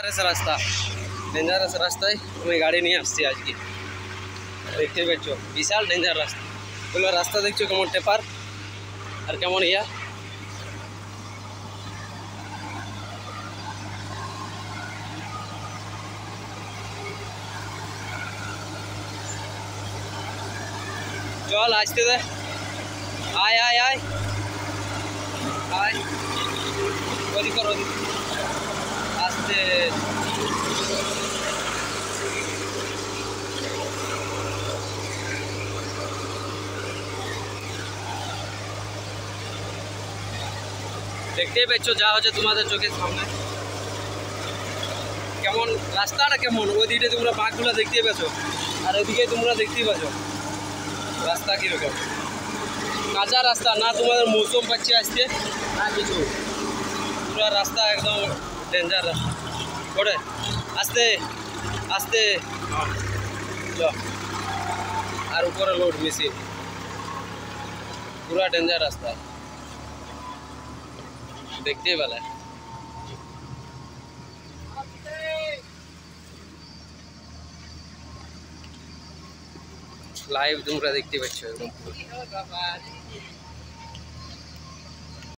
রাস্তা ডেঞ্জারাস রাস্তায় আমি গাড়ি নিয়ে আসছি আজকে। দেখতে পাচ্ছ বিশাল ডেঞ্জার রাস্তা। এগুলো রাস্তা দেখছো কেমন টেপার আর কেমন ইয়া। চল আসতে দে, আয় আয় আয় আয়, ওদিক কর ওদিক আসতে। দেখতেই পাচ্ছ যা হচ্ছে তোমাদের চোখের সামনে কেমন রাস্তাটা কেমন। ওই দিকে তোমরা বাঘগুলো দেখতেই পাচ্ছ আর ওইদিকে তোমরা দেখতেই পাচ্ছ রাস্তা কীরকম। কাঁচা রাস্তা না, তোমাদের মৌসুম পাচ্ছে আসছে না কিছু, পুরো রাস্তা একদম ডেঞ্জার রাস্তা। ওরে আস্তে আস্তে চ, আর উপরে লোড মেশিন, পুরা ডেঞ্জার রাস্তা দেখতেই পেলে। লাইভ তোমরা দেখতে পাচ্ছ একদম।